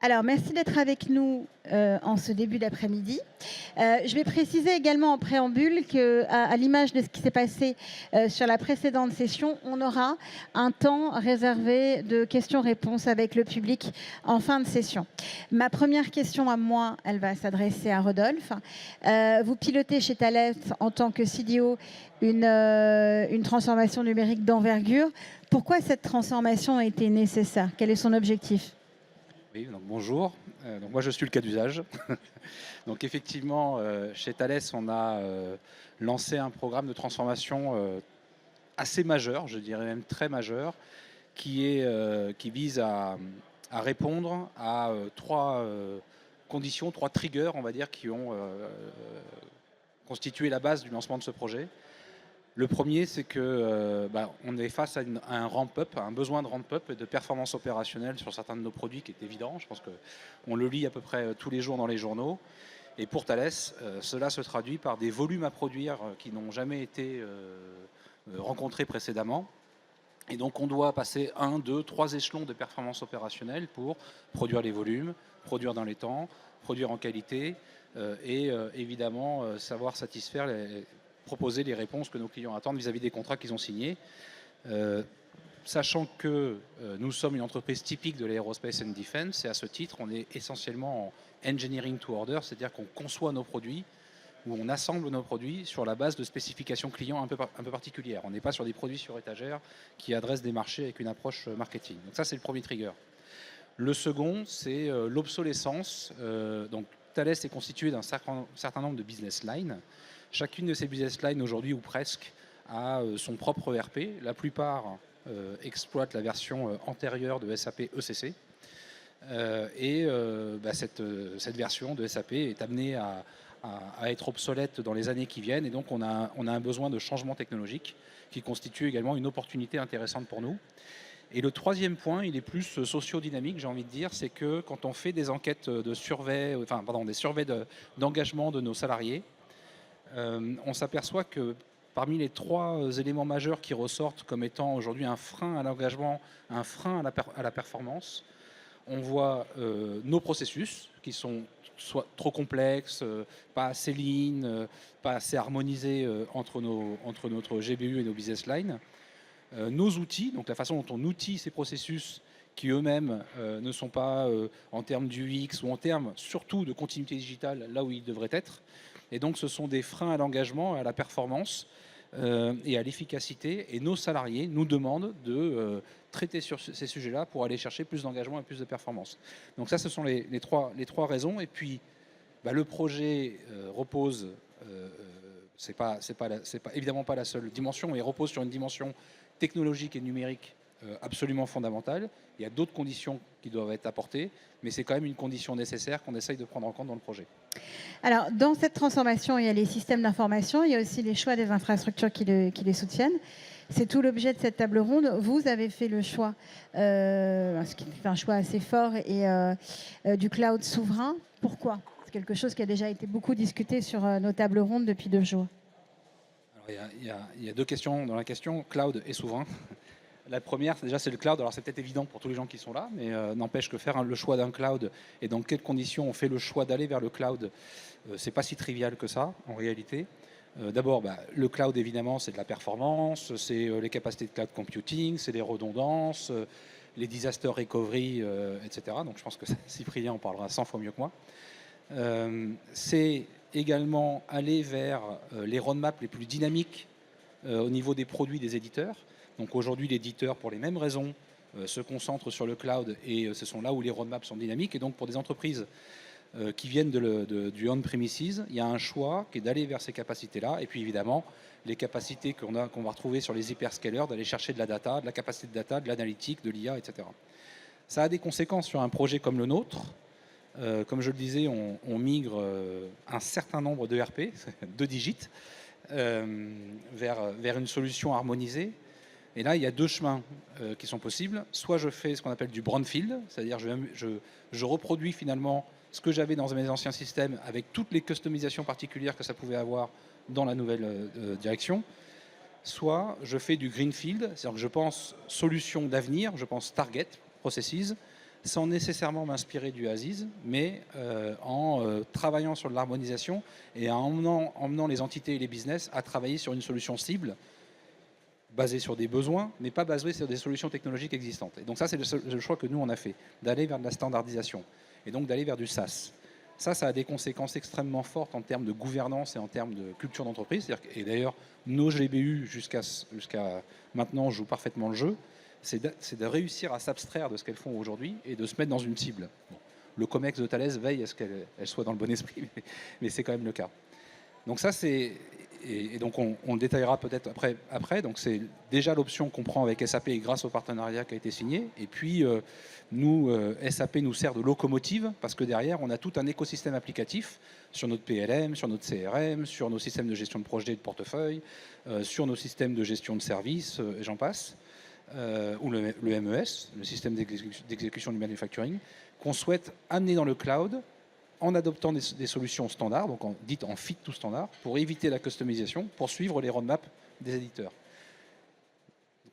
Alors, merci d'être avec nous en ce début d'après-midi. Je vais préciser également en préambule à l'image de ce qui s'est passé sur la précédente session, on aura un temps réservé de questions-réponses avec le public en fin de session. Ma première question à moi, elle va s'adresser à Rodolphe. Vous pilotez chez Thales en tant que CDO une transformation numérique d'envergure. Pourquoi cette transformation a été nécessaire? Quel est son objectif? Oui, donc bonjour. Donc moi je suis le cas d'usage. Donc effectivement, chez Thales, on a lancé un programme de transformation assez majeur, je dirais même très majeur, qui vise à répondre à trois conditions, trois triggers, on va dire, qui ont constitué la base du lancement de ce projet. Le premier, c'est que on est face à un ramp-up, à un besoin de ramp-up et de performance opérationnelle sur certains de nos produits qui est évident. Je pense qu'on le lit à peu près tous les jours dans les journaux. Et pour Thales, cela se traduit par des volumes à produire qui n'ont jamais été rencontrés précédemment. Et donc on doit passer 1, 2, 3 échelons de performance opérationnelle pour produire les volumes, produire dans les temps, produire en qualité et évidemment savoir satisfaire proposer les réponses que nos clients attendent vis-à-vis des contrats qu'ils ont signés. Sachant que nous sommes une entreprise typique de l'aerospace and defense, et à ce titre, on est essentiellement en engineering to order, c'est-à-dire qu'on conçoit nos produits ou on assemble nos produits sur la base de spécifications clients un peu particulières. On n'est pas sur des produits sur étagère qui adressent des marchés avec une approche marketing. Donc ça, c'est le premier trigger. Le second, c'est l'obsolescence. Donc Thales est constitué d'un certain nombre de business lines. Chacune de ces business lines aujourd'hui ou presque a son propre ERP. La plupart exploitent la version antérieure de SAP ECC. Cette version de SAP est amenée à être obsolète dans les années qui viennent. Et donc on a un besoin de changement technologique qui constitue également une opportunité intéressante pour nous. Et le troisième point, il est plus socio-dynamique, j'ai envie de dire, c'est que quand on fait des enquêtes de survey, des surveys d'engagement de nos salariés, on s'aperçoit que parmi les trois éléments majeurs qui ressortent comme étant aujourd'hui un frein à l'engagement, un frein à la performance, on voit nos processus qui sont soit trop complexes, pas assez lean, pas assez harmonisés entre notre GBU et nos business lines. Nos outils, donc la façon dont on outille ces processus qui eux-mêmes ne sont pas en termes d'UX ou en termes surtout de continuité digitale là où ils devraient être. Et donc ce sont des freins à l'engagement, à la performance et à l'efficacité. Et nos salariés nous demandent de traiter sur ces sujets-là pour aller chercher plus d'engagement et plus de performance. Donc ça, ce sont les trois raisons. Et puis, le projet repose, c'est pas évidemment pas la seule dimension, mais il repose sur une dimension technologique et numérique absolument fondamentale. Il y a d'autres conditions qui doivent être apportées, mais c'est quand même une condition nécessaire qu'on essaye de prendre en compte dans le projet. Alors, dans cette transformation, il y a les systèmes d'information, il y a aussi les choix des infrastructures qui les soutiennent. C'est tout l'objet de cette table ronde. Vous avez fait le choix, ce qui est un choix assez fort, du cloud souverain. Pourquoi? C'est quelque chose qui a déjà été beaucoup discuté sur nos tables rondes depuis 2 jours. Alors, il y a deux questions dans la question, cloud et souverain. La première, déjà, c'est le cloud. Alors, c'est peut-être évident pour tous les gens qui sont là, mais n'empêche que faire le choix d'un cloud et dans quelles conditions on fait le choix d'aller vers le cloud, c'est pas si trivial que ça, en réalité. D'abord, le cloud, évidemment, c'est de la performance, c'est les capacités de cloud computing, c'est les redondances, les disaster recovery, etc. Donc, je pense que Cyprien en parlera 100 fois mieux que moi. C'est également aller vers les roadmaps les plus dynamiques au niveau des produits des éditeurs. Donc aujourd'hui, l'éditeur, pour les mêmes raisons, se concentre sur le cloud et ce sont là où les roadmaps sont dynamiques. Et donc pour des entreprises qui viennent du on-premises, il y a un choix qui est d'aller vers ces capacités-là. Et puis évidemment, les capacités qu'on va retrouver sur les hyperscalers, d'aller chercher de la data, de la capacité de data, de l'analytique, de l'IA, etc. Ça a des conséquences sur un projet comme le nôtre. Comme je le disais, on migre un certain nombre de RP, 2 digits, vers une solution harmonisée. Et là, il y a 2 chemins qui sont possibles. Soit je fais ce qu'on appelle du brownfield, c'est-à-dire je reproduis finalement ce que j'avais dans mes anciens systèmes avec toutes les customisations particulières que ça pouvait avoir dans la nouvelle direction. Soit je fais du greenfield, c'est-à-dire que je pense solution d'avenir, je pense target, processes, sans nécessairement m'inspirer du Aziz, mais en travaillant sur de l'harmonisation et en emmenant les entités et les business à travailler sur une solution cible basée sur des besoins, mais pas basée sur des solutions technologiques existantes. Et donc ça, c'est le choix que nous, on a fait, d'aller vers de la standardisation et donc d'aller vers du SaaS. Ça a des conséquences extrêmement fortes en termes de gouvernance et en termes de culture d'entreprise. Et d'ailleurs, nos GBU, jusqu'à maintenant, jouent parfaitement le jeu. C'est de réussir à s'abstraire de ce qu'elles font aujourd'hui et de se mettre dans une cible. Bon, le COMEX de Thales veille à ce qu'elle soit dans le bon esprit, mais c'est quand même le cas. Donc ça, c'est... Et donc on le détaillera peut-être après. Donc c'est déjà l'option qu'on prend avec SAP grâce au partenariat qui a été signé. Et puis nous, SAP nous sert de locomotive parce que derrière, on a tout un écosystème applicatif sur notre PLM, sur notre CRM, sur nos systèmes de gestion de projet et de portefeuille, sur nos systèmes de gestion de services, et j'en passe, ou le MES, le système d'exécution du manufacturing, qu'on souhaite amener dans le cloud en adoptant des solutions standards, donc dites en fit to standard, pour éviter la customisation, pour suivre les roadmaps des éditeurs.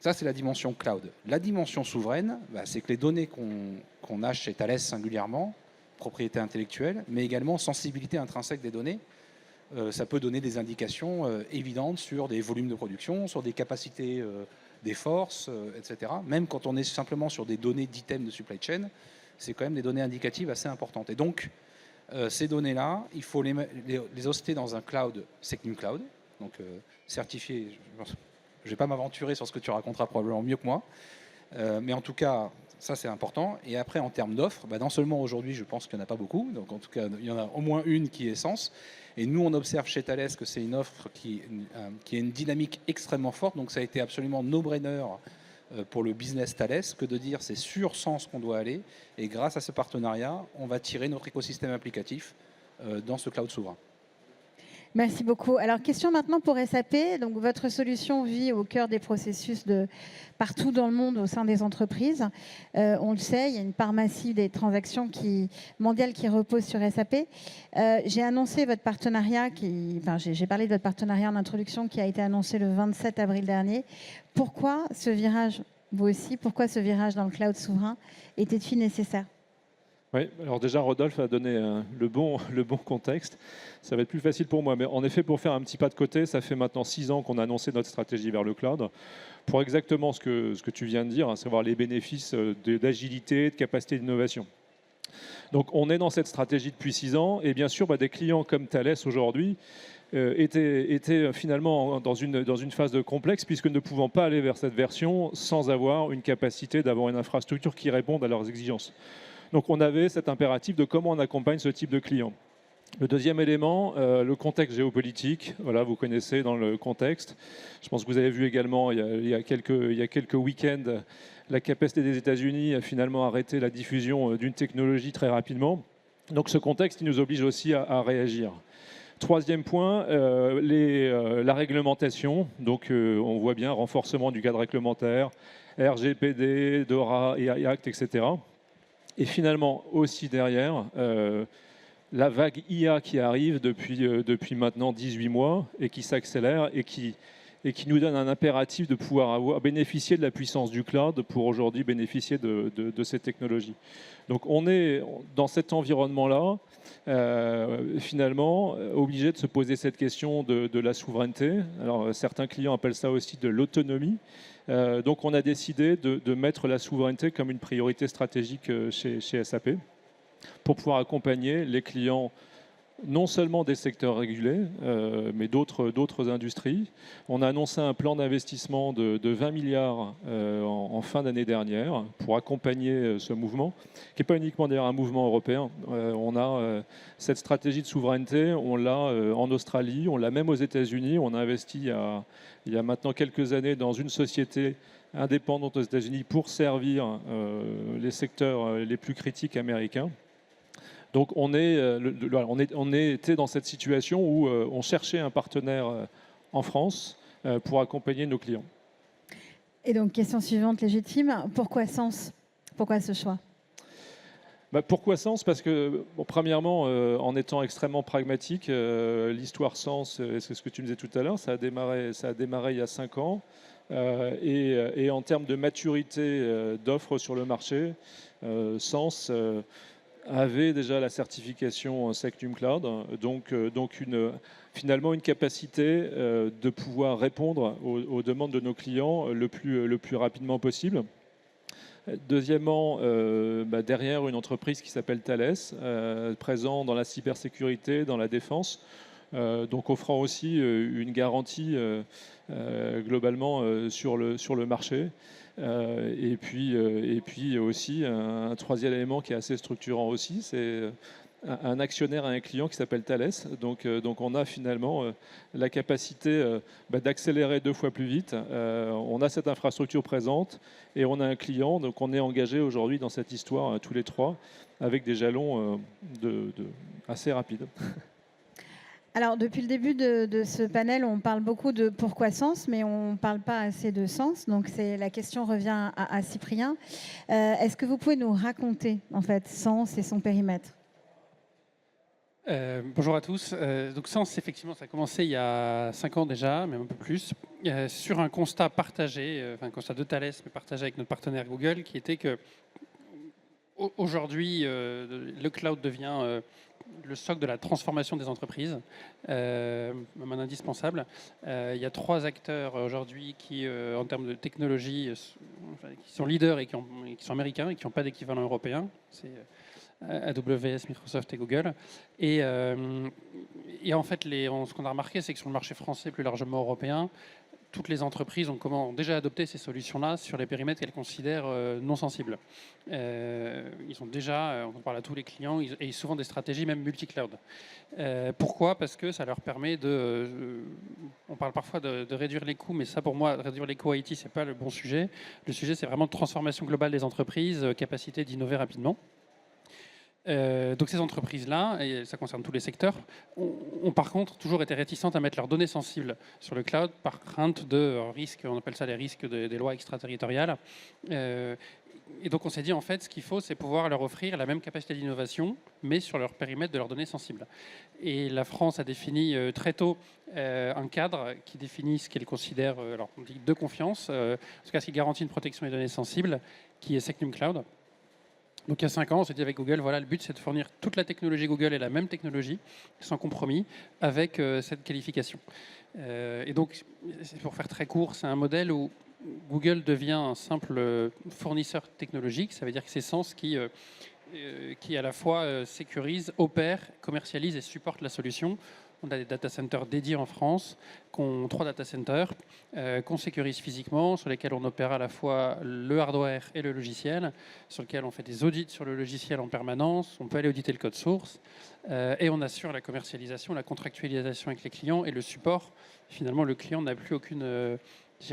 Ça, c'est la dimension cloud. La dimension souveraine, c'est que les données qu'on a chez Thales singulièrement, propriété intellectuelle, mais également sensibilité intrinsèque des données, ça peut donner des indications évidentes sur des volumes de production, sur des capacités des forces, etc. Même quand on est simplement sur des données d'items de supply chain, c'est quand même des données indicatives assez importantes. Et donc, ces données-là, il faut les hoster dans un cloud, Secnum Cloud, donc certifié. Je ne vais pas m'aventurer sur ce que tu raconteras probablement mieux que moi, mais en tout cas, ça c'est important. Et après, en termes d'offres, non seulement aujourd'hui, je pense qu'il n'y en a pas beaucoup, donc en tout cas, il y en a au moins une qui est Sens. Et nous, on observe chez Thales que c'est une offre qui a une dynamique extrêmement forte, donc ça a été absolument no-brainer pour le business Thales que de dire c'est sur Sens qu'on doit aller et grâce à ce partenariat, on va tirer notre écosystème applicatif dans ce cloud souverain. Merci beaucoup. Alors, question maintenant pour SAP. Donc, votre solution vit au cœur des processus partout dans le monde au sein des entreprises. On le sait, il y a une part massive des transactions mondiales qui reposent sur SAP. J'ai annoncé votre partenariat, j'ai parlé de votre partenariat en introduction qui a été annoncé le 27 avril dernier. Pourquoi ce virage, vous aussi, pourquoi ce virage dans le cloud souverain était-il nécessaire ? Oui, alors déjà, Rodolphe a donné le bon contexte. Ça va être plus facile pour moi. Mais en effet, pour faire un petit pas de côté, ça fait maintenant 6 ans qu'on a annoncé notre stratégie vers le cloud pour exactement ce que tu viens de dire, à savoir les bénéfices d'agilité, de capacité d'innovation. Donc, on est dans cette stratégie depuis 6 ans. Et bien sûr, des clients comme Thales aujourd'hui étaient finalement dans une phase de complexe puisque ne pouvant pas aller vers cette version sans avoir une capacité d'avoir une infrastructure qui réponde à leurs exigences. Donc on avait cet impératif de comment on accompagne ce type de client. Le deuxième élément, le contexte géopolitique. Voilà, vous connaissez dans le contexte. Je pense que vous avez vu également il y a quelques week-ends la capacité des États-Unis à finalement arrêter la diffusion d'une technologie très rapidement. Donc ce contexte, il nous oblige aussi à réagir. Troisième point, la réglementation. Donc on voit bien renforcement du cadre réglementaire, RGPD, DORA, AI Act, etc. Et finalement, aussi derrière, la vague IA qui arrive depuis maintenant 18 mois et qui s'accélère et qui nous donne un impératif de pouvoir bénéficier de la puissance du cloud pour aujourd'hui bénéficier de ces technologies. Donc on est dans cet environnement-là, finalement, obligé de se poser cette question de la souveraineté. Alors certains clients appellent ça aussi de l'autonomie. Donc on a décidé de mettre la souveraineté comme une priorité stratégique chez SAP pour pouvoir accompagner les clients non seulement des secteurs régulés, mais d'autres industries. On a annoncé un plan d'investissement de 20 milliards en fin d'année dernière pour accompagner ce mouvement, qui n'est pas uniquement d'ailleurs un mouvement européen. On a cette stratégie de souveraineté, on l'a en Australie, on l'a même aux États-Unis. On a investi il y a maintenant quelques années dans une société indépendante aux États-Unis pour servir les secteurs les plus critiques américains. Donc on était dans cette situation où on cherchait un partenaire en France pour accompagner nos clients. Et donc, question suivante légitime, pourquoi Sens ? Pourquoi ce choix ? Pourquoi Sens ? Parce que, premièrement, en étant extrêmement pragmatique, l'histoire Sens, c'est ce que tu me disais tout à l'heure, ça a démarré il y a 5 ans. Et en termes de maturité d'offres sur le marché, Sens avait déjà la certification Secnum Cloud, donc finalement une capacité de pouvoir répondre aux demandes de nos clients le plus rapidement possible. Deuxièmement, derrière une entreprise qui s'appelle Thales, présent dans la cybersécurité, dans la défense, donc offrant aussi une garantie globalement sur le marché. Et puis aussi un troisième élément qui est assez structurant aussi, c'est un actionnaire et un client qui s'appelle Thales. Donc on a finalement la capacité d'accélérer 2 fois plus vite. On a cette infrastructure présente et on a un client. Donc on est engagé aujourd'hui dans cette histoire tous les trois avec des jalons assez rapides. Alors, depuis le début de ce panel, on parle beaucoup de pourquoi Sens, mais on ne parle pas assez de Sens. Donc, la question revient à Cyprien. Est-ce que vous pouvez nous raconter, en fait, Sens et son périmètre ? Bonjour à tous. Donc Sens, effectivement, ça a commencé il y a 5 ans déjà, même un peu plus, sur un constat partagé, un constat de Thales, mais partagé avec notre partenaire Google, qui était que aujourd'hui, le cloud devient le socle de la transformation des entreprises, même un indispensable. Il y a 3 acteurs aujourd'hui qui, en termes de technologie, qui sont leaders et qui sont américains et qui n'ont pas d'équivalent européen. C'est AWS, Microsoft et Google. Et en fait, ce qu'on a remarqué, c'est que sur le marché français, plus largement européen, toutes les entreprises ont déjà adopté ces solutions-là sur les périmètres qu'elles considèrent non sensibles. Ils ont déjà, on parle à tous les clients, et souvent des stratégies même multi-cloud. Pourquoi ? Parce que ça leur permet on parle parfois de réduire les coûts, mais ça pour moi, réduire les coûts IT, ce n'est pas le bon sujet. Le sujet, c'est vraiment de transformation globale des entreprises, capacité d'innover rapidement. Donc ces entreprises-là, et ça concerne tous les secteurs, ont par contre toujours été réticentes à mettre leurs données sensibles sur le cloud par crainte de risques, on appelle ça les risques des lois extraterritoriales. Et donc on s'est dit en fait ce qu'il faut c'est pouvoir leur offrir la même capacité d'innovation mais sur leur périmètre de leurs données sensibles. Et la France a défini très tôt un cadre qui définit ce qu'elle considère, alors on dit de confiance, en tout cas ce qui garantit une protection des données sensibles, qui est Secnum Cloud. Donc il y a 5 ans, on s'est dit avec Google, voilà, le but c'est de fournir toute la technologie Google et la même technologie, sans compromis, avec cette qualification. Et donc, pour faire très court, c'est un modèle où Google devient un simple fournisseur technologique, ça veut dire que c'est Sens qui à la fois sécurise, opère, commercialise et supporte la solution. On a des data centers dédiés en France, 3 data centers qu'on sécurise physiquement, sur lesquels on opère à la fois le hardware et le logiciel, sur lesquels on fait des audits sur le logiciel en permanence, on peut aller auditer le code source, et on assure la commercialisation, la contractualisation avec les clients et le support. Finalement, le client n'a plus aucune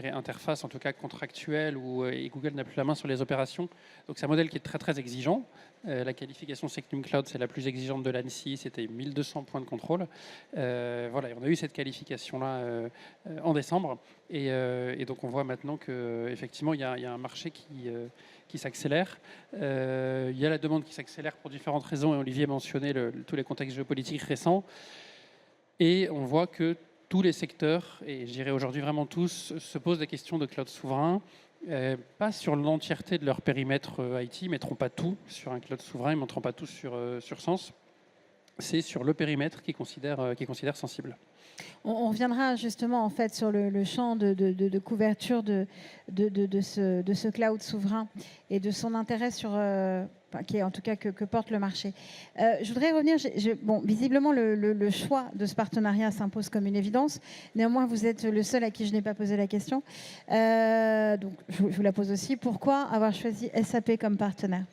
interface, en tout cas contractuelle, et Google n'a plus la main sur les opérations. Donc c'est un modèle qui est très très exigeant. La qualification Secnum Cloud, c'est la plus exigeante de l'ANSSI, c'était 1200 points de contrôle. Voilà, on a eu cette qualification-là en décembre. Et donc on voit maintenant qu'effectivement, il y a un marché qui s'accélère. Il y a la demande qui s'accélère pour différentes raisons, et Olivier mentionnait tous les contextes géopolitiques récents. Et on voit que tous les secteurs, et je dirais aujourd'hui vraiment tous, se posent des questions de cloud souverain, pas sur l'entièreté de leur périmètre IT, ils ne mettront pas tout sur un cloud souverain, ils ne mettront pas tout sur Sens. C'est sur le périmètre qu'ils considèrent sensible. On reviendra justement en fait sur le champ de couverture de ce cloud souverain et de son intérêt qui est en tout cas que porte le marché. Je voudrais revenir, visiblement le choix de ce partenariat s'impose comme une évidence. Néanmoins, vous êtes le seul à qui je n'ai pas posé la question. Donc je vous la pose aussi. Pourquoi avoir choisi SAP comme partenaire ?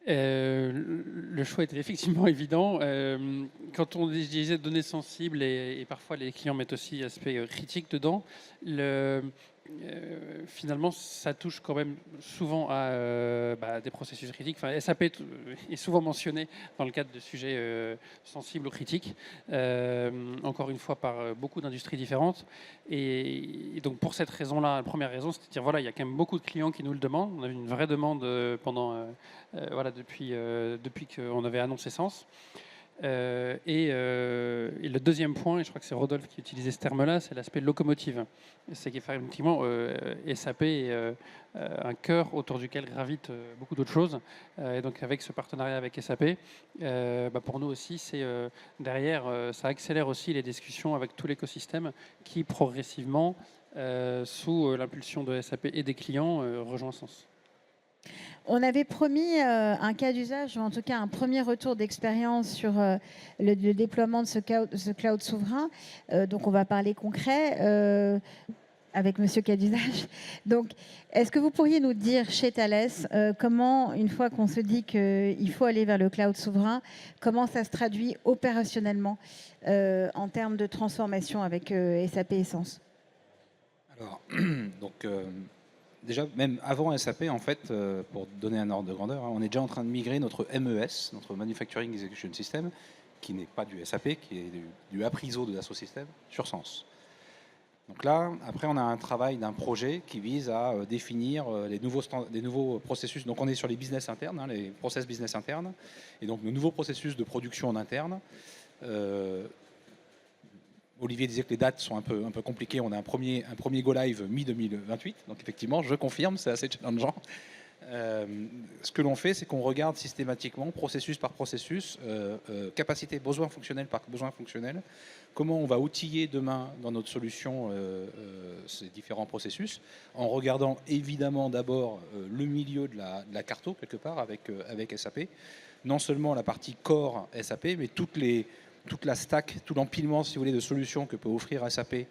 Le choix était effectivement évident. Quand on disait données sensibles, et parfois les clients mettent aussi aspect critique dedans, finalement, ça touche quand même souvent à des processus critiques. Enfin, SAP est souvent mentionné dans le cadre de sujets sensibles ou critiques, encore une fois par beaucoup d'industries différentes. Et donc pour cette raison-là, la première raison, c'est de dire voilà, il y a quand même beaucoup de clients qui nous le demandent. On a eu une vraie demande depuis qu'on avait annoncé Sens. Et le deuxième point, et je crois que c'est Rodolphe qui utilisait ce terme-là, c'est l'aspect locomotive. C'est qu'effectivement, SAP est un cœur autour duquel gravitent beaucoup d'autres choses. Et donc avec ce partenariat avec SAP, pour nous aussi, derrière, ça accélère aussi les discussions avec tout l'écosystème qui progressivement, sous l'impulsion de SAP et des clients, rejoint Sens. On avait promis un cas d'usage, ou en tout cas un premier retour d'expérience sur le déploiement de ce cloud souverain. Donc on va parler concret avec Monsieur cas d'usage. Donc est-ce que vous pourriez nous dire chez Thales comment, une fois qu'on se dit qu'il faut aller vers le cloud souverain, comment ça se traduit opérationnellement en termes de transformation avec SAP et Sens? Alors, donc, déjà, même avant SAP, en fait, pour donner un ordre de grandeur, on est déjà en train de migrer notre MES, notre Manufacturing Execution System, qui n'est pas du SAP, qui est du Apriso de Dassault Systèmes, sur Sens. Donc là, après, on a un travail d'un projet qui vise à définir les nouveaux processus. Donc on est sur les business internes, les process business internes, et donc nos nouveaux processus de production en interne. Olivier disait que les dates sont un peu compliquées. On a un premier go live mi-2028. Donc effectivement, je confirme, c'est assez challengeant. Ce que l'on fait, c'est qu'on regarde systématiquement, processus par processus, capacité, besoin fonctionnel par besoin fonctionnel, comment on va outiller demain dans notre solution ces différents processus, en regardant évidemment d'abord le milieu de la carto, quelque part, avec SAP. Non seulement la partie core SAP, mais toute la stack, tout l'empilement, si vous voulez, de solutions que peut offrir SAP,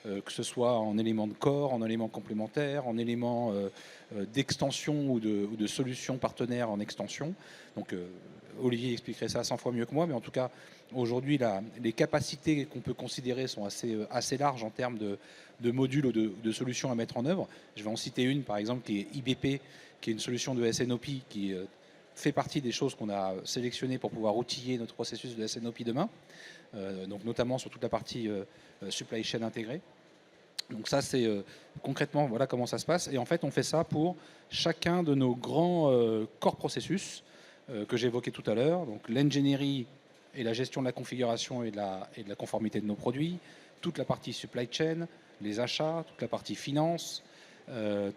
que ce soit en éléments de corps, en éléments complémentaires, en éléments d'extension ou de solutions partenaires en extension. Donc Olivier expliquerait ça 100 fois mieux que moi, mais en tout cas, aujourd'hui, les capacités qu'on peut considérer sont assez larges en termes de modules ou de solutions à mettre en œuvre. Je vais en citer une, par exemple, qui est IBP, qui est une solution de SNOP qui fait partie des choses qu'on a sélectionnées pour pouvoir outiller notre processus de SNOP demain, donc notamment sur toute la partie supply chain intégrée. Donc ça, c'est concrètement, voilà comment ça se passe. Et en fait, on fait ça pour chacun de nos grands corps processus que j'ai évoqués tout à l'heure. Donc l'ingénierie et la gestion de la configuration et de la conformité de nos produits, toute la partie supply chain, les achats, toute la partie finance,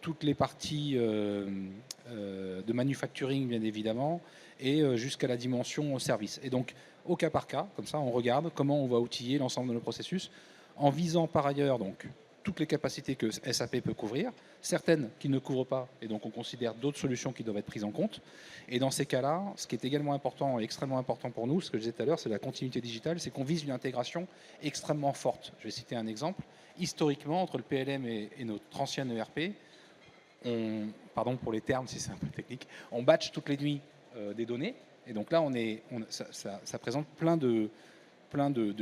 toutes les parties de manufacturing, bien évidemment, et jusqu'à la dimension service. Et donc, au cas par cas, comme ça, on regarde comment on va outiller l'ensemble de nos processus, en visant par ailleurs donc toutes les capacités que SAP peut couvrir, certaines qui ne couvrent pas, et donc on considère d'autres solutions qui doivent être prises en compte. Et dans ces cas-là, ce qui est également important et extrêmement important pour nous, ce que je disais tout à l'heure, c'est la continuité digitale, c'est qu'on vise une intégration extrêmement forte. Je vais citer un exemple. Historiquement, entre le PLM et notre ancienne ERP, pardon pour les termes si c'est un peu technique, on batch toutes les nuits des données. Et donc là, ça présente plein de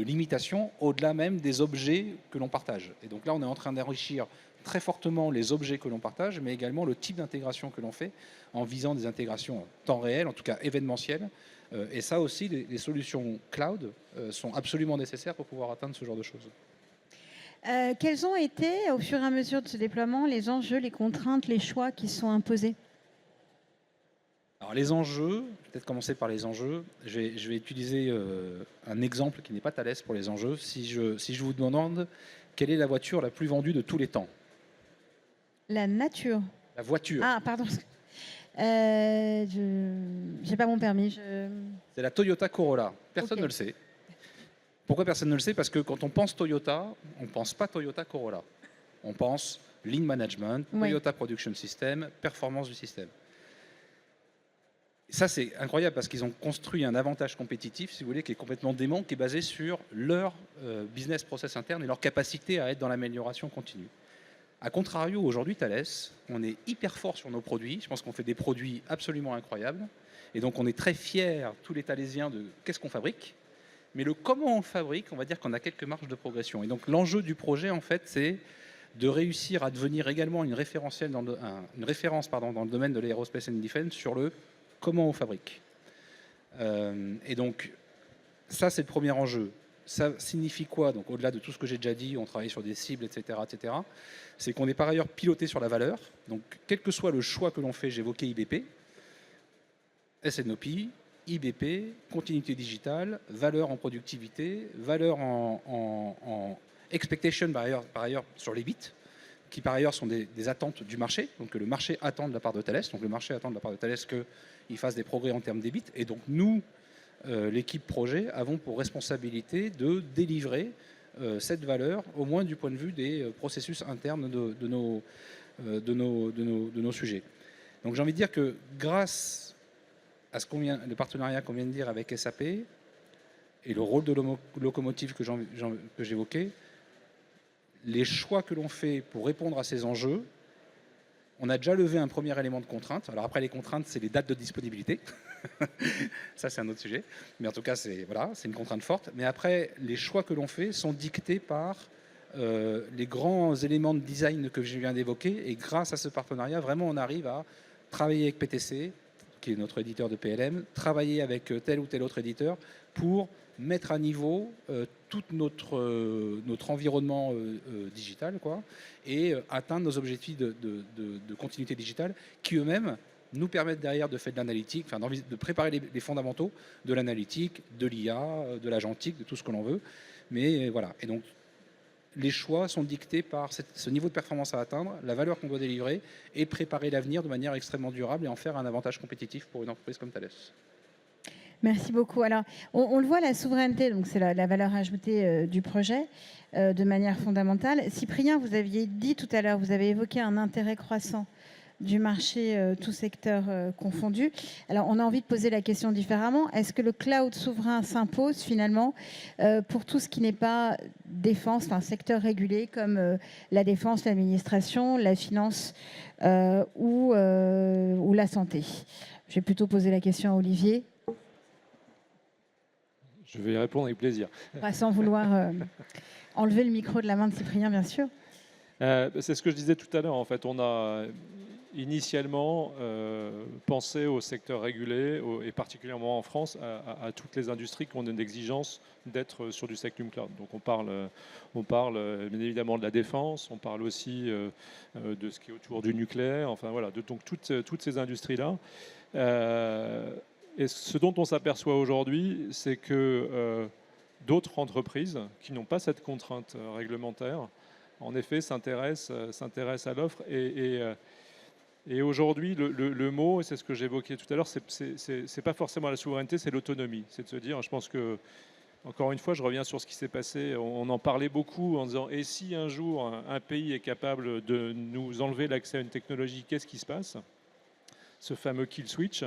limitations au-delà même des objets que l'on partage. Et donc là, on est en train d'enrichir très fortement les objets que l'on partage, mais également le type d'intégration que l'on fait en visant des intégrations temps réel, en tout cas événementielles. Et ça aussi, les solutions cloud sont absolument nécessaires pour pouvoir atteindre ce genre de choses. Quels ont été, au fur et à mesure de ce déploiement, les enjeux, les contraintes, les choix qui sont imposés? Alors les enjeux, peut-être commencer par les enjeux. Je vais utiliser un exemple qui n'est pas Thales pour les enjeux. Si je vous demande quelle est la voiture la plus vendue de tous les temps? La nature. La voiture. Ah, pardon. Je n'ai pas mon permis. C'est la Toyota Corolla. Personne Ok. ne le sait. Pourquoi personne ne le sait? Parce que quand on pense Toyota, on ne pense pas Toyota Corolla. On pense Lean Management, Oui. Toyota Production System, performance du système. Ça, c'est incroyable parce qu'ils ont construit un avantage compétitif, si vous voulez, qui est complètement dément, qui est basé sur leur business process interne et leur capacité à être dans l'amélioration continue. A contrario, aujourd'hui, Thales, on est hyper fort sur nos produits. Je pense qu'on fait des produits absolument incroyables. Et donc, on est très fiers, tous les Thalésiens, de qu'est-ce qu'on fabrique. Mais le comment on fabrique, on va dire qu'on a quelques marges de progression. Et donc, l'enjeu du projet, en fait, c'est de réussir à devenir également une référence dans le domaine de l'aerospace and defense sur le comment on fabrique. Et donc, ça, c'est le premier enjeu. Ça signifie quoi? Donc, au-delà de tout ce que j'ai déjà dit, on travaille sur des cibles, etc., etc. C'est qu'on est par ailleurs piloté sur la valeur. Donc, quel que soit le choix que l'on fait, j'évoquais IBP, SNOP, IBP, continuité digitale, valeur en productivité, valeur en expectation par ailleurs sur les bits, qui par ailleurs sont des attentes du marché, donc que le marché attend de la part de Thales, donc le marché attend de la part de Thales qu'il fasse des progrès en termes des bits, et donc nous, l'équipe projet, avons pour responsabilité de délivrer cette valeur, au moins du point de vue des processus internes de nos sujets. Donc j'ai envie de dire que grâce à le partenariat qu'on vient de dire avec SAP et le rôle de locomotive que j'évoquais, les choix que l'on fait pour répondre à ces enjeux, on a déjà levé un premier élément de contrainte. Alors après, les contraintes, c'est les dates de disponibilité. Ça, c'est un autre sujet. Mais en tout cas, c'est une contrainte forte. Mais après, les choix que l'on fait sont dictés par les grands éléments de design que je viens d'évoquer. Et grâce à ce partenariat, vraiment, on arrive à travailler avec PTC, qui est notre éditeur de PLM, travailler avec tel ou tel autre éditeur pour mettre à niveau tout notre environnement digital, quoi, et atteindre nos objectifs de continuité digitale qui eux-mêmes nous permettent derrière de faire de l'analytique, enfin, de préparer les fondamentaux de l'analytique, de l'IA, de l'agentique, de tout ce que l'on veut. Mais voilà. Et donc, les choix sont dictés par ce niveau de performance à atteindre, la valeur qu'on doit délivrer et préparer l'avenir de manière extrêmement durable et en faire un avantage compétitif pour une entreprise comme Thales. Merci beaucoup. Alors, on le voit, la souveraineté, donc c'est la valeur ajoutée du projet de manière fondamentale. Cyprien, vous aviez dit tout à l'heure, vous avez évoqué un intérêt croissant du marché, tout secteur confondu. Alors, on a envie de poser la question différemment. Est-ce que le cloud souverain s'impose finalement pour tout ce qui n'est pas défense, enfin secteur régulé comme la défense, l'administration, la finance ou la santé? Je vais plutôt poser la question à Olivier. Je vais y répondre avec plaisir. Sans vouloir enlever le micro de la main de Cyprien, bien sûr. C'est ce que je disais tout à l'heure. En fait, on a initialement pensé au secteur régulé, et particulièrement en France, à toutes les industries qui ont une exigence d'être sur du Sectum Cloud. Donc on parle bien évidemment de la défense, on parle aussi de ce qui est autour du nucléaire, enfin voilà, donc toutes ces industries-là. Et ce dont on s'aperçoit aujourd'hui, c'est que d'autres entreprises qui n'ont pas cette contrainte réglementaire, en effet, s'intéressent à l'offre. Et aujourd'hui, le mot, et c'est ce que j'évoquais tout à l'heure, c'est pas forcément la souveraineté, c'est l'autonomie. C'est de se dire, je pense que, encore une fois, je reviens sur ce qui s'est passé, on en parlait beaucoup en disant, et si un jour un pays est capable de nous enlever l'accès à une technologie, qu'est-ce qui se passe? Ce fameux kill switch.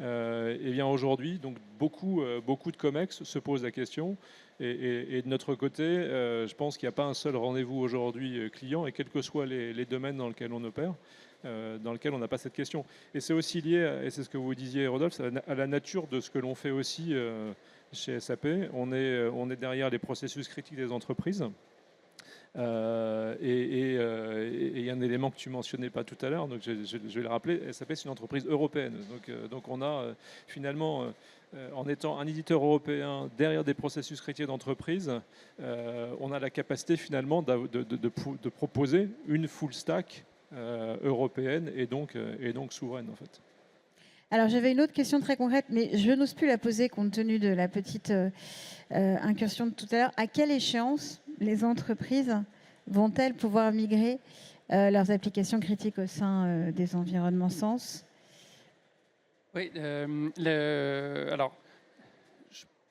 Et bien aujourd'hui, donc beaucoup de COMEX se posent la question. Et de notre côté, je pense qu'il n'y a pas un seul rendez-vous aujourd'hui client, et quels que soient les domaines dans lesquels on opère, dans lesquels on n'a pas cette question. Et c'est aussi lié, et c'est ce que vous disiez, Rodolphe, à la nature de ce que l'on fait aussi chez SAP. On est derrière les processus critiques des entreprises. Et il y a un élément que tu mentionnais pas tout à l'heure, donc je vais le rappeler. SAP, c'est une entreprise européenne. Donc on a finalement, en étant un éditeur européen derrière des processus critiques d'entreprise, on a la capacité finalement de proposer une full stack européenne et donc souveraine en fait. Alors j'avais une autre question très concrète, mais je n'ose plus la poser compte tenu de la petite incursion de tout à l'heure. À quelle échéance les entreprises vont-elles pouvoir migrer leurs applications critiques au sein des environnements Sens? Oui, alors,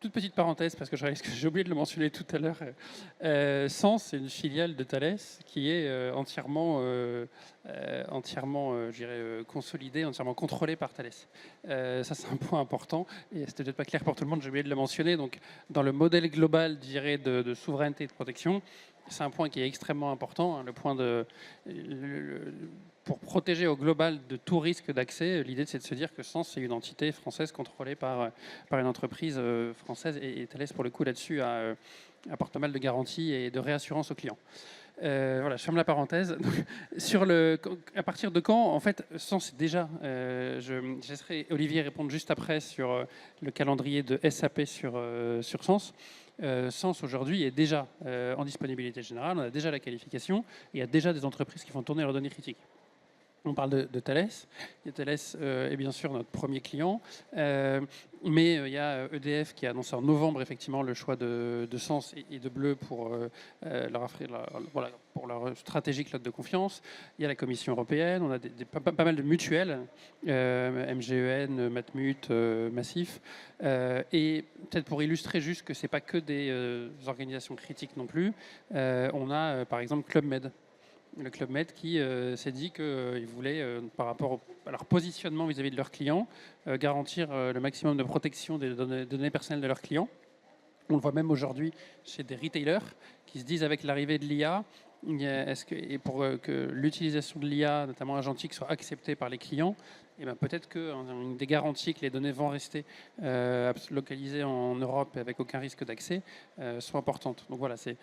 toute petite parenthèse, parce que je réalise que j'ai oublié de le mentionner tout à l'heure. Sens, c'est une filiale de Thales qui est entièrement je dirais, consolidée, entièrement contrôlée par Thales. Ça, c'est un point important. Et c'était peut-être pas clair pour tout le monde, j'ai oublié de le mentionner. Donc, dans le modèle global, je dirais, de souveraineté et de protection, c'est un point qui est extrêmement important. Hein, le point pour protéger au global de tout risque d'accès, l'idée c'est de se dire que Sens, c'est une entité française contrôlée par une entreprise française, et Thales pour le coup là-dessus apporte pas mal de garanties et de réassurance aux clients. Voilà, je ferme la parenthèse. Donc, à partir de quand, en fait, Sens déjà, je laisserai Olivier répondre juste après sur le calendrier de SAP sur Sens. Sens aujourd'hui est déjà en disponibilité générale, on a déjà la qualification, et il y a déjà des entreprises qui font tourner leurs données critiques. On parle de Thales. Et Thales est bien sûr notre premier client. Mais il y a EDF qui a annoncé en novembre effectivement le choix de Sens et de Bleu pour pour leur stratégie cloud de confiance. Il y a la Commission européenne, on a pas mal de mutuelles, MGEN, Matmut, Massif. Et peut-être pour illustrer juste que ce n'est pas que des organisations critiques non plus, on a par exemple Club Med. Le Club Med qui s'est dit qu'ils voulaient, par rapport à leur positionnement vis-à-vis de leurs clients, garantir le maximum de protection des données personnelles de leurs clients. On le voit même aujourd'hui chez des retailers qui se disent avec l'arrivée de l'IA, et pour que l'utilisation de l'IA, notamment agentique, soit acceptée par les clients, et ben peut-être qu'une des garanties que les données vont rester localisées en Europe et avec aucun risque d'accès sont importantes. Donc voilà, c'est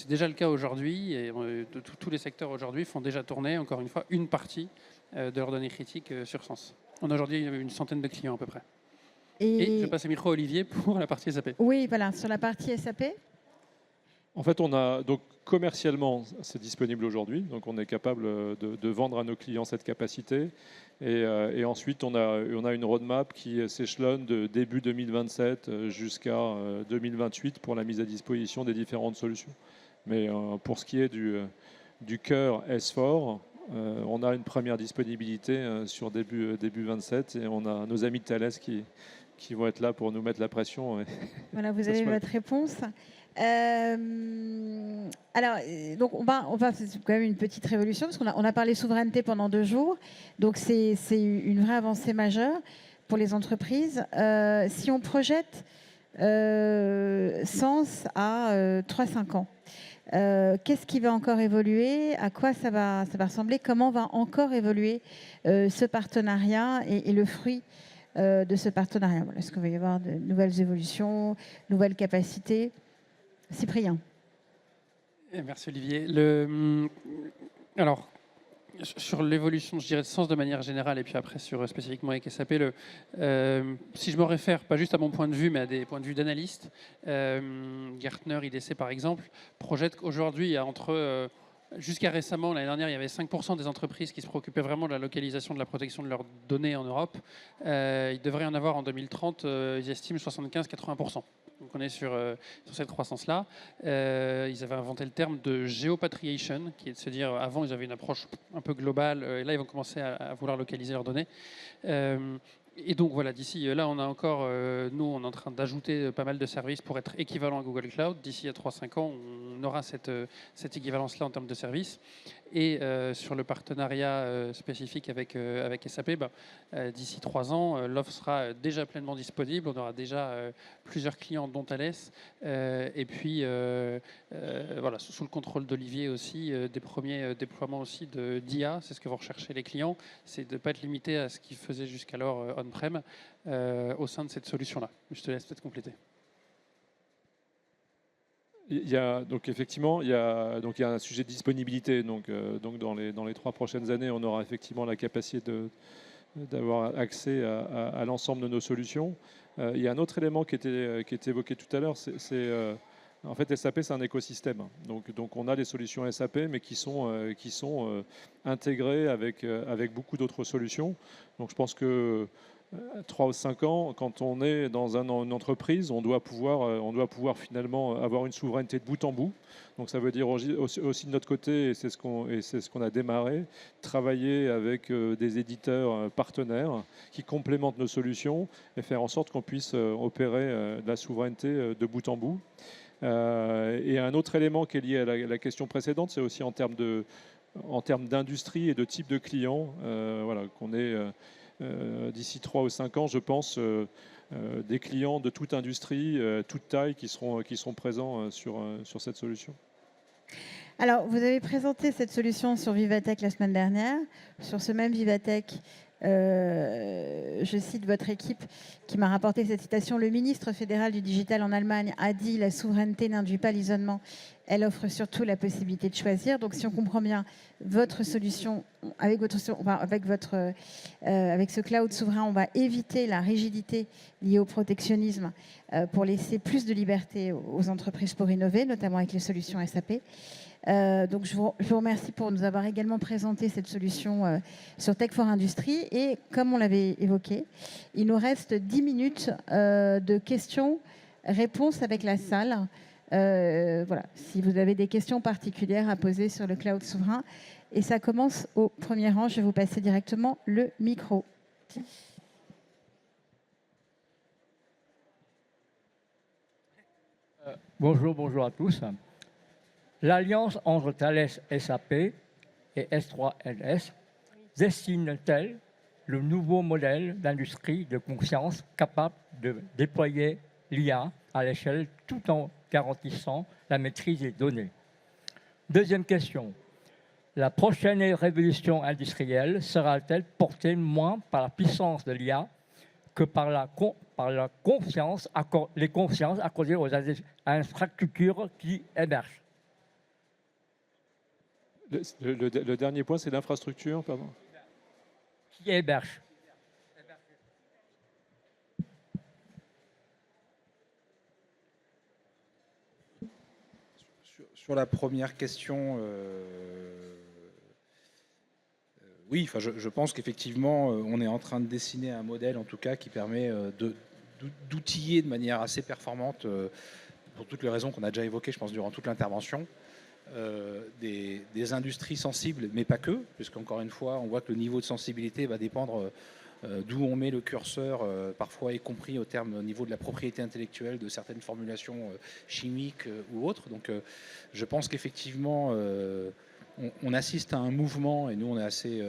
déjà le cas aujourd'hui, et tous les secteurs aujourd'hui font déjà tourner, encore une fois, une partie de leurs données critiques sur Sens. On a aujourd'hui une centaine de clients à peu près. Et je passe le micro à Olivier pour la partie SAP. Oui, voilà, sur la partie SAP. En fait, on a donc commercialement, c'est disponible aujourd'hui, donc on est capable de vendre à nos clients cette capacité. Et ensuite, on a une roadmap qui s'échelonne de début 2027 jusqu'à 2028 pour la mise à disposition des différentes solutions. Mais pour ce qui est du cœur S4, on a une première disponibilité sur début 27 et on a nos amis de Thales qui vont être là pour nous mettre la pression. Voilà, vous avez votre réponse. Alors, donc c'est quand même une petite révolution parce qu'on a parlé souveraineté pendant 2 jours. Donc, c'est une vraie avancée majeure pour les entreprises. Si on projette Sens à 3-5 ans, qu'est-ce qui va encore évoluer? À quoi ça va ressembler? Comment va encore évoluer ce partenariat et le fruit de ce partenariat? Est-ce qu'il va y avoir de nouvelles évolutions, nouvelles capacités? Cyprien. Merci Olivier. Alors, sur l'évolution, je dirais, de Sens de manière générale, et puis après sur spécifiquement avec SAP, si je me réfère pas juste à mon point de vue, mais à des points de vue d'analyste, Gartner, IDC par exemple, projette qu'aujourd'hui, il y a jusqu'à récemment, l'année dernière, il y avait 5% des entreprises qui se préoccupaient vraiment de la localisation, de la protection de leurs données en Europe. Il devrait y en avoir en 2030, ils estiment 75-80%. Donc on est sur cette croissance-là. Ils avaient inventé le terme de géopatriation, qui est de se dire, avant ils avaient une approche un peu globale, et là ils vont commencer à vouloir localiser leurs données. Et donc voilà, d'ici là, on a encore, nous, on est en train d'ajouter pas mal de services pour être équivalent à Google Cloud. D'ici à 3-5 ans, on aura cette équivalence-là en termes de services. Et sur le partenariat spécifique avec SAP, d'ici 3 ans, l'offre sera déjà pleinement disponible. On aura déjà plusieurs clients, dont Thales. Et puis, voilà, sous le contrôle d'Olivier aussi, des premiers déploiements aussi d'IA. C'est ce que vont rechercher les clients. C'est de ne pas être limité à ce qu'ils faisaient jusqu'alors on-prem au sein de cette solution-là. Je te laisse peut-être compléter. Donc effectivement, il y a un sujet de disponibilité. Donc dans les 3 prochaines années, on aura effectivement la capacité d'avoir accès à l'ensemble de nos solutions. Il y a un autre élément qui était évoqué tout à l'heure, en fait, SAP, c'est un écosystème. Donc on a des solutions SAP, mais qui sont intégrées avec beaucoup d'autres solutions. Donc je pense que 3 ou 5 ans, quand on est dans une entreprise, on doit pouvoir finalement avoir une souveraineté de bout en bout. Donc ça veut dire aussi de notre côté, et c'est ce qu'on a démarré, travailler avec des éditeurs partenaires qui complémentent nos solutions et faire en sorte qu'on puisse opérer de la souveraineté de bout en bout. Et un autre élément qui est lié à la question précédente, c'est aussi en termes d'industrie et de type de client, voilà, qu'on est d'ici 3 ou 5 ans, je pense, des clients de toute industrie, toute taille, qui seront présents sur cette solution. Alors, vous avez présenté cette solution sur Vivatech la semaine dernière. Sur ce même Vivatech, je cite votre équipe qui m'a rapporté cette citation: le ministre fédéral du digital en Allemagne a dit: la souveraineté n'induit pas l'isolement, elle offre surtout la possibilité de choisir. Donc si on comprend bien, votre solution, avec ce cloud souverain, on va éviter la rigidité liée au protectionnisme pour laisser plus de liberté aux entreprises pour innover, notamment avec les solutions SAP. Donc je vous remercie pour nous avoir également présenté cette solution sur Tech for Industry. Et comme on l'avait évoqué, il nous reste 10 minutes de questions-réponses avec la salle. Voilà, si vous avez des questions particulières à poser sur le cloud souverain. Et ça commence au premier rang. Je vais vous passer directement le micro. Bonjour à tous. L'alliance entre Thales SAP et S3NS dessine-t-elle le nouveau modèle d'industrie de confiance capable de déployer l'IA à l'échelle tout en garantissant la maîtrise des données? Deuxième question. La prochaine révolution industrielle sera-t-elle portée moins par la puissance de l'IA que par les confiances accordées aux infrastructures qui émergent? Le dernier point, c'est l'infrastructure, pardon. Qui émergent. Sur la première question, oui, enfin, je pense qu'effectivement, on est en train de dessiner un modèle, en tout cas, qui permet d'outiller de manière assez performante, pour toutes les raisons qu'on a déjà évoquées, je pense, durant toute l'intervention, des industries sensibles, mais pas que, puisqu'encore une fois, on voit que le niveau de sensibilité va dépendre d'où on met le curseur, parfois y compris au niveau de la propriété intellectuelle de certaines formulations chimiques ou autres. Donc je pense qu'effectivement, on assiste à un mouvement, et nous on est assez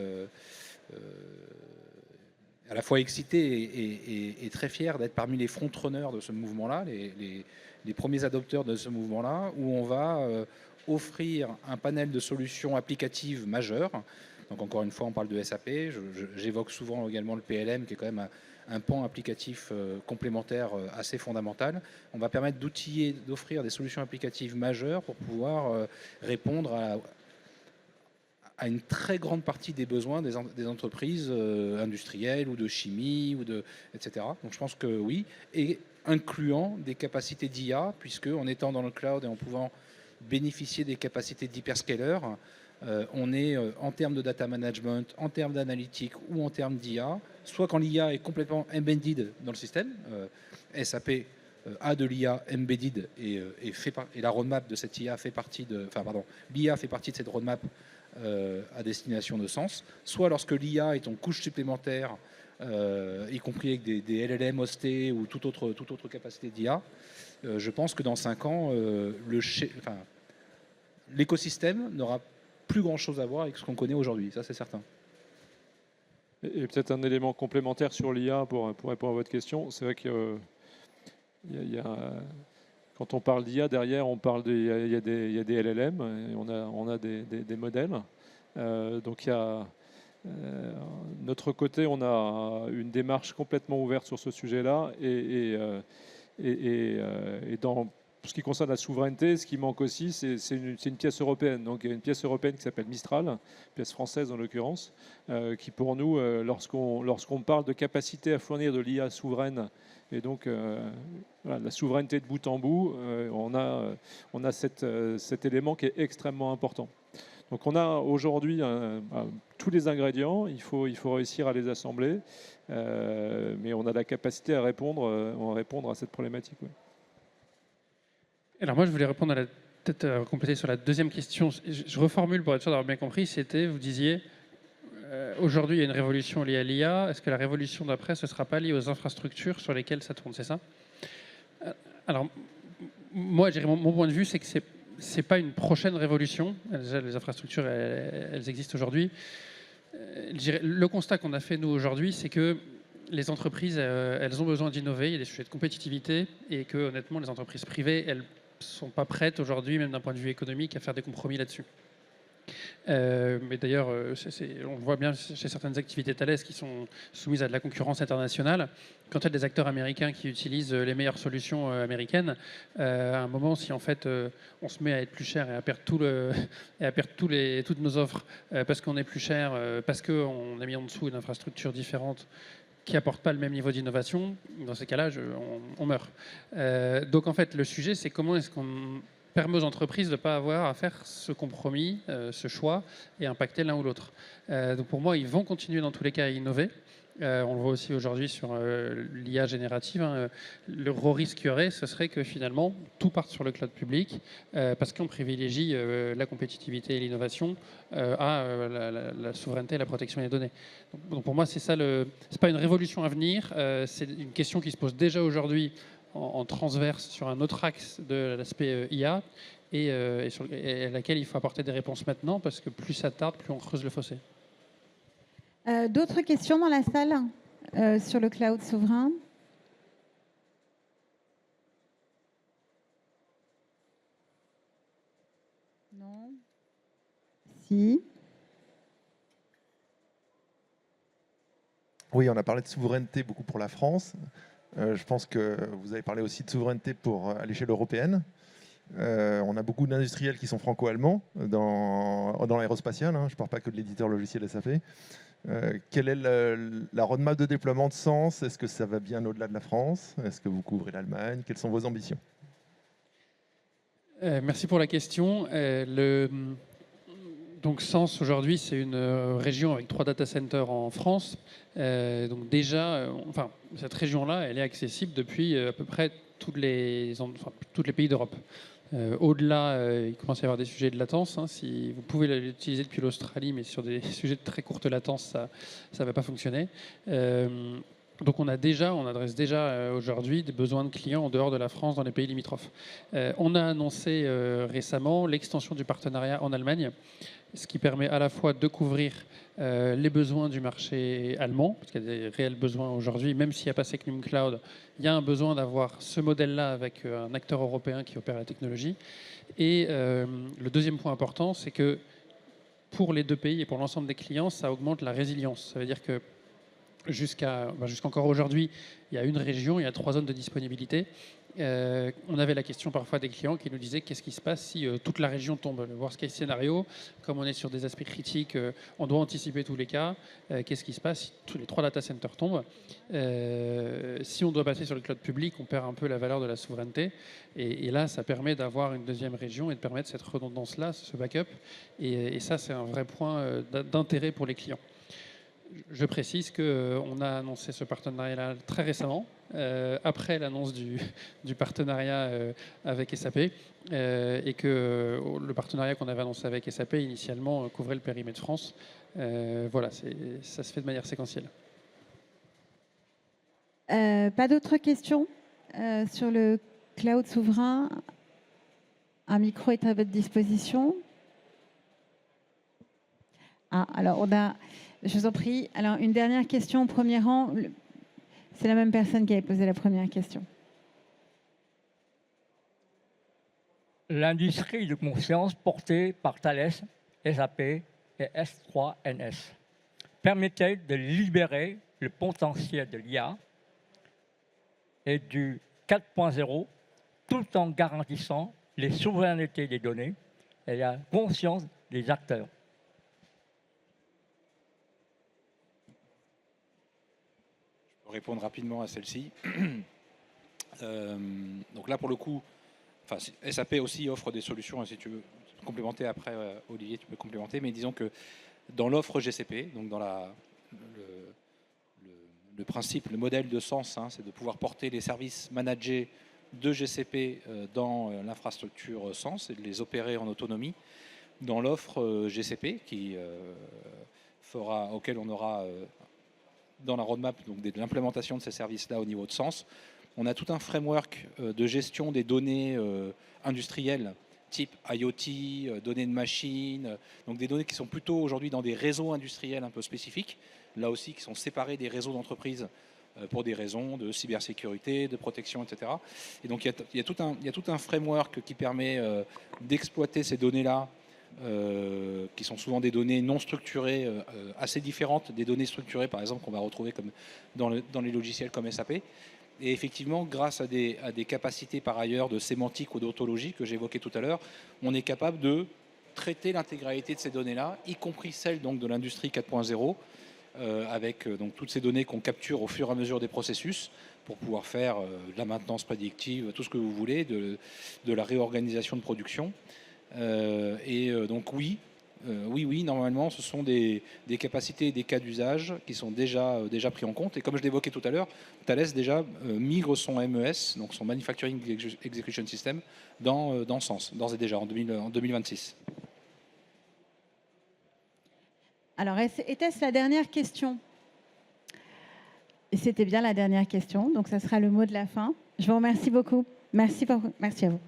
à la fois excités et très fiers d'être parmi les frontrunners de ce mouvement-là, les premiers adopteurs de ce mouvement-là, où on va offrir un panel de solutions applicatives majeures. Donc encore une fois, on parle de SAP. J'évoque souvent également le PLM, qui est quand même un pan applicatif complémentaire assez fondamental. On va permettre d'outiller, d'offrir des solutions applicatives majeures pour pouvoir répondre à une très grande partie des besoins des entreprises industrielles ou de chimie, etc. Donc je pense que oui, et incluant des capacités d'IA, puisque en étant dans le cloud et en pouvant bénéficier des capacités d'hyperscaler, on est en termes de data management, en termes d'analytique ou en termes d'IA, soit quand l'IA est complètement embedded dans le système, SAP a de l'IA embedded et la roadmap de cette IA fait partie l'IA fait partie de cette roadmap à destination de Sens, soit lorsque l'IA est en couche supplémentaire, y compris avec des LLM hostés ou toute autre capacité d'IA. Je pense que dans 5 ans, l'écosystème n'aura plus grand-chose à voir avec ce qu'on connaît aujourd'hui, ça c'est certain. Et peut-être un élément complémentaire sur l'IA pour répondre à votre question. C'est vrai que quand on parle d'IA, derrière, il y a des LLM, et on a des modèles. Donc notre côté, on a une démarche complètement ouverte sur ce sujet-là. Et dans ce qui concerne la souveraineté, ce qui manque aussi, c'est une pièce européenne. Donc il y a une pièce européenne qui s'appelle Mistral, une pièce française en l'occurrence, qui pour nous, lorsqu'on parle de capacité à fournir de l'IA souveraine, et donc la souveraineté de bout en bout, on a cet élément qui est extrêmement important. Donc on a aujourd'hui tous les ingrédients, il faut réussir à les assembler, mais on a la capacité à répondre à cette problématique. Oui. Alors moi, je voulais répondre peut-être compléter sur la deuxième question. Je reformule pour être sûr d'avoir bien compris. Vous disiez, aujourd'hui, il y a une révolution liée à l'IA. Est-ce que la révolution d'après, ce ne sera pas lié aux infrastructures sur lesquelles ça tourne, c'est ça? Alors, moi, mon point de vue, c'est que c'est pas une prochaine révolution. Déjà, les infrastructures, elles existent aujourd'hui. Le constat qu'on a fait, nous, aujourd'hui, c'est que les entreprises, elles ont besoin d'innover. Il y a des sujets de compétitivité et que, honnêtement, les entreprises privées, elles sont pas prêtes aujourd'hui, même d'un point de vue économique, à faire des compromis là-dessus. Mais d'ailleurs, on le voit bien chez certaines activités Thales qui sont soumises à de la concurrence internationale. Quand il y a des acteurs américains qui utilisent les meilleures solutions américaines, à un moment, si en fait on se met à être plus cher et à perdre toutes nos offres parce qu'on est plus cher, parce qu'on a mis en dessous une infrastructure différente qui n'apporte pas le même niveau d'innovation, dans ces cas-là, on meurt. Donc en fait, le sujet, c'est comment est-ce qu'on permet aux entreprises de ne pas avoir à faire ce compromis, ce choix, et impacter l'un ou l'autre. Donc pour moi, ils vont continuer dans tous les cas à innover. On le voit aussi aujourd'hui sur l'IA générative. Le gros risque qu'il y aurait, ce serait que finalement, tout parte sur le cloud public, parce qu'on privilégie la compétitivité et l'innovation à la souveraineté et la protection des données. Donc pour moi, c'est ça. C'est pas une révolution à venir. C'est une question qui se pose déjà aujourd'hui en transverse sur un autre axe de l'aspect IA et à laquelle il faut apporter des réponses maintenant, parce que plus ça tarde, plus on creuse le fossé. D'autres questions dans la salle sur le cloud souverain? Non? Si? Oui, on a parlé de souveraineté beaucoup pour la France. Je pense que vous avez parlé aussi de souveraineté à l'échelle européenne. On a beaucoup d'industriels qui sont franco-allemands dans l'aérospatial. Je ne parle pas que de l'éditeur logiciel SAP. Quelle est la roadmap de déploiement de Sens? Est-ce que ça va bien au-delà de la France? Est-ce que vous couvrez l'Allemagne? Quelles sont vos ambitions? Merci pour la question. Donc Sens aujourd'hui, c'est une région avec 3 data centers en France. Donc déjà, cette région-là, elle est accessible depuis à peu près tous les pays d'Europe. Au-delà, il commence à y avoir des sujets de latence. Si vous pouvez l'utiliser depuis l'Australie, mais sur des sujets de très courte latence, ça ne va pas fonctionner. Donc on adresse déjà aujourd'hui des besoins de clients en dehors de la France, dans les pays limitrophes. On a annoncé récemment l'extension du partenariat en Allemagne, ce qui permet à la fois de couvrir les besoins du marché allemand, parce qu'il y a des réels besoins aujourd'hui, même s'il n'y a pas Secnum Cloud, il y a un besoin d'avoir ce modèle-là avec un acteur européen qui opère la technologie. Et le deuxième point important, c'est que pour les deux pays et pour l'ensemble des clients, ça augmente la résilience. Ça veut dire que jusqu'encore aujourd'hui, il y a une région, il y a 3 zones de disponibilité. On avait la question parfois des clients qui nous disaient qu'est-ce qui se passe si toute la région tombe. Le worst case scénario, comme on est sur des aspects critiques, on doit anticiper tous les cas. Qu'est-ce qui se passe si tous les 3 data centers tombent? Si on doit passer sur le cloud public, on perd un peu la valeur de la souveraineté. Et là, ça permet d'avoir une deuxième région et de permettre cette redondance-là, ce backup. Et ça, c'est un vrai point d'intérêt pour les clients. Je précise qu'on a annoncé ce partenariat-là très récemment, après l'annonce du partenariat avec SAP, et que le partenariat qu'on avait annoncé avec SAP initialement couvrait le périmètre France. Voilà, ça se fait de manière séquentielle. Pas d'autres questions sur le cloud souverain? Un micro est à votre disposition. Alors je vous en prie. Alors, une dernière question au premier rang. C'est la même personne qui avait posé la première question. L'industrie de confiance portée par Thales, SAP et S3NS permet-elle de libérer le potentiel de l'IA et du 4.0 tout en garantissant les souverainetés des données et la conscience des acteurs? Répondre rapidement à celle-ci. Donc là, pour le coup, SAP aussi offre des solutions, si tu veux complémenter après, Olivier, tu peux complémenter, mais disons que dans l'offre GCP, donc dans le principe, le modèle de Sens, c'est de pouvoir porter les services managés de GCP dans l'infrastructure Sens et de les opérer en autonomie. Dans l'offre GCP, auquel on aura dans la roadmap donc de l'implémentation de ces services-là au niveau de Sens, on a tout un framework de gestion des données industrielles, type IoT, données de machines, donc des données qui sont plutôt aujourd'hui dans des réseaux industriels un peu spécifiques, là aussi qui sont séparés des réseaux d'entreprises pour des raisons de cybersécurité, de protection, etc. Et donc il y a tout un framework qui permet d'exploiter ces données-là, qui sont souvent des données non structurées, assez différentes des données structurées, par exemple, qu'on va retrouver comme dans les logiciels comme SAP. Et effectivement, grâce à des capacités par ailleurs de sémantique ou d'ontologie que j'évoquais tout à l'heure, on est capable de traiter l'intégralité de ces données-là, y compris celles donc, de l'industrie 4.0, avec donc toutes ces données qu'on capture au fur et à mesure des processus pour pouvoir faire de la maintenance prédictive, tout ce que vous voulez, de la réorganisation de production. Donc oui, normalement, ce sont des capacités et des cas d'usage qui sont déjà pris en compte. Et comme je l'évoquais tout à l'heure, Thales déjà migre son MES, donc son Manufacturing Execution System, dans ce sens, d'ores et déjà, en 2026. Alors, était-ce la dernière question? Et c'était bien la dernière question, donc ça sera le mot de la fin. Je vous remercie beaucoup. Merci à vous.